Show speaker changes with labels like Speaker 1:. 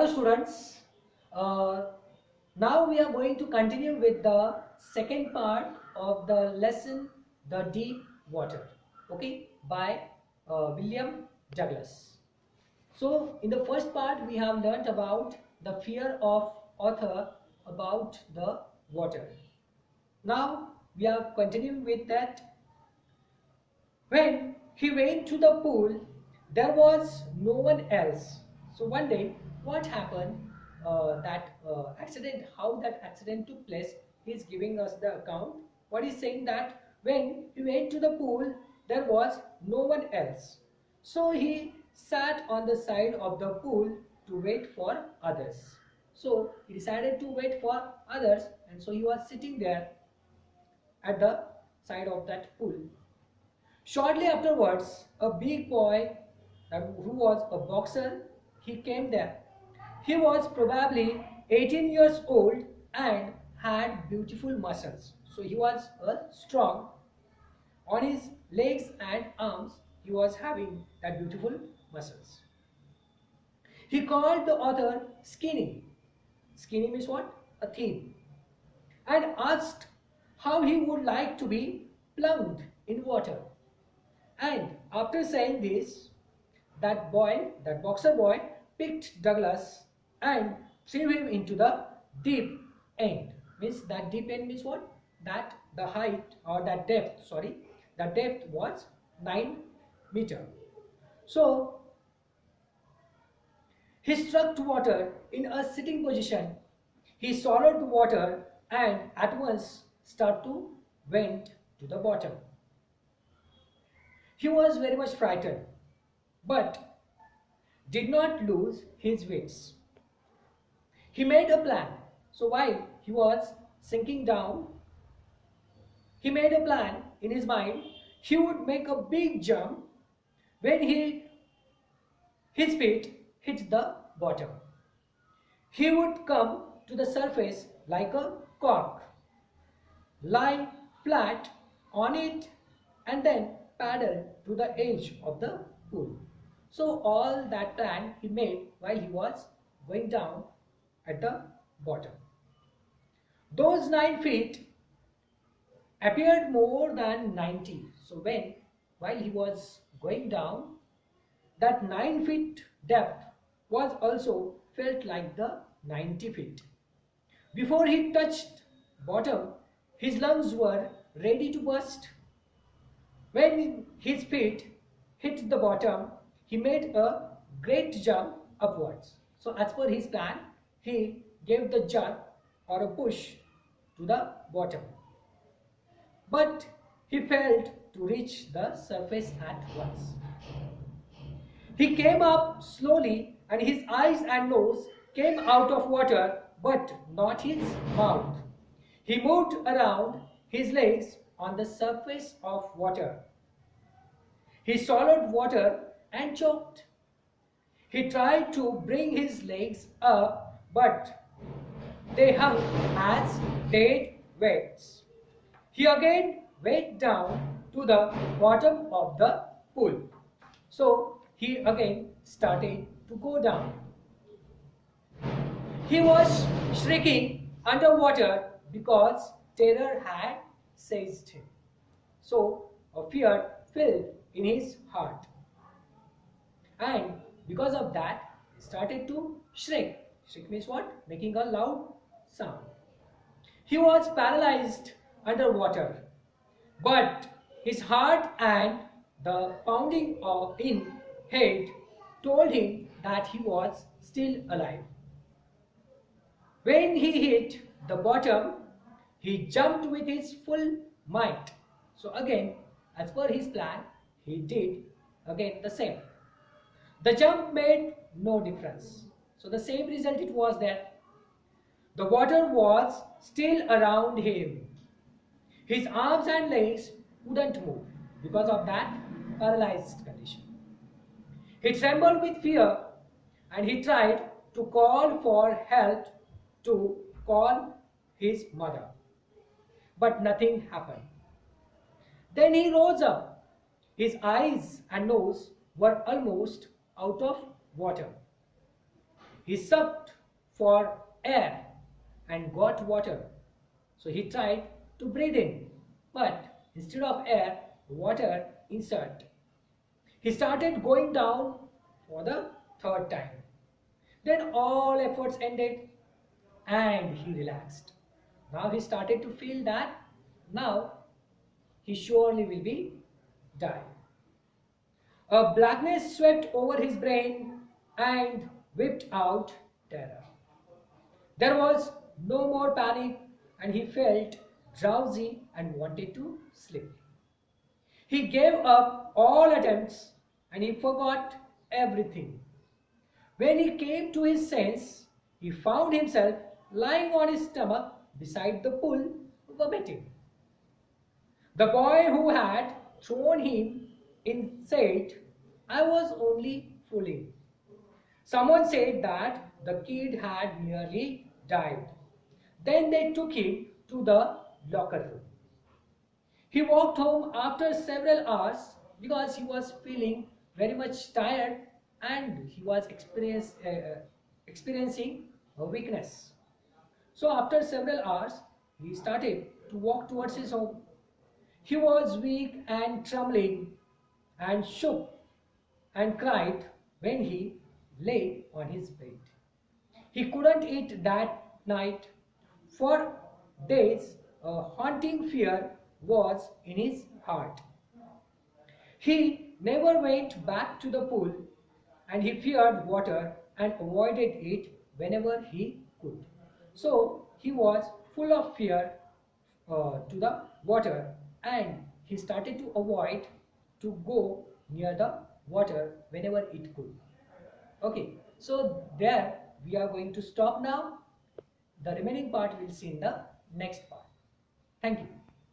Speaker 1: Hello students, uh, now we are going to continue with the second part of the lesson, The Deep Water, okay, by William Douglas. So in the first part we have learnt about the fear of author about the water. Now we are continuing with that. When he went to the pool, there was no one else. So one day, what happened? Accident, how that accident took place, he's giving us the account. What he's saying that when he went to the pool, there was no one else. So he sat on the side of the pool to wait for others. So he decided to wait for others, and so he was sitting there at the side of that pool. Shortly afterwards, a big boy who was a boxer, he came there. He was probably 18 years old and had beautiful muscles. So he was strong. On his legs and arms, he was having that beautiful muscles. He called the author skinny. Skinny means what? A thin. And asked how he would like to be plunked in water. And after saying this, that boxer boy, picked Douglas and threw him into the deep end. Means that deep end means what? That the height or that depth, the depth was 9 meters. So he struck to water in a sitting position. He swallowed the water and at once started to went to the bottom. He was very much frightened, but did not lose his wits. He made a plan. So while he was sinking down, he made a plan in his mind. He would make a big jump when his feet hit the bottom. He would come to the surface like a cork, lie flat on it, and then paddle to the edge of the pool. So all that plan he made while he was going down at the bottom. Those 9 feet appeared more than 90. So while he was going down, that 9 feet depth was also felt like the 90 feet. Before he touched bottom, his lungs were ready to burst. When his feet hit the bottom, he made a great jump upwards. So as per his plan, he gave the jerk or a push to the bottom. But he failed to reach the surface at once. He came up slowly and his eyes and nose came out of water, but not his mouth. He moved around his legs on the surface of water. He swallowed water and choked. He tried to bring his legs up, but they hung as dead weights. He again went down to the bottom of the pool. So he again started to go down. He was shrieking underwater because terror had seized him. So a fear filled in his heart. And because of that, he started to shriek. Shriek means what? Making a loud sound. He was paralyzed underwater, but his heart and the pounding in head told him that he was still alive. When he hit the bottom, he jumped with his full might. So again, as per his plan, he did again the same. The jump made no difference. So the same result it was there. The water was still around him. His arms and legs couldn't move because of that paralyzed condition. He trembled with fear and he tried to call for help, to call his mother. But nothing happened. Then he rose up. His eyes and nose were almost out of water. He sucked for air and got water. So he tried to breathe in, but instead of air, water insert. He started going down for the third time. Then all efforts ended and he relaxed. Now he started to feel that now he surely will be die. A blackness swept over his brain and whipped out terror. There was no more panic and he felt drowsy and wanted to sleep. He gave up all attempts and he forgot everything. When he came to his sense, he found himself lying on his stomach beside the pool, vomiting. The boy who had thrown him in said, "I was only fooling." Someone said that the kid had nearly died. Then they took him to the locker room. He walked home after several hours because he was feeling very much tired and he was experiencing a weakness. So after several hours, he started to walk towards his home. He was weak and trembling and shook and cried when he lay on his bed. He couldn't eat that night. For days, a haunting fear was in his heart. He never went back to the pool and he feared water and avoided it whenever he could. So he was full of fear to the water and he started to avoid to go near the water whenever it could. Okay, so there we are going to stop now. The remaining part we'll see in the next part. Thank you.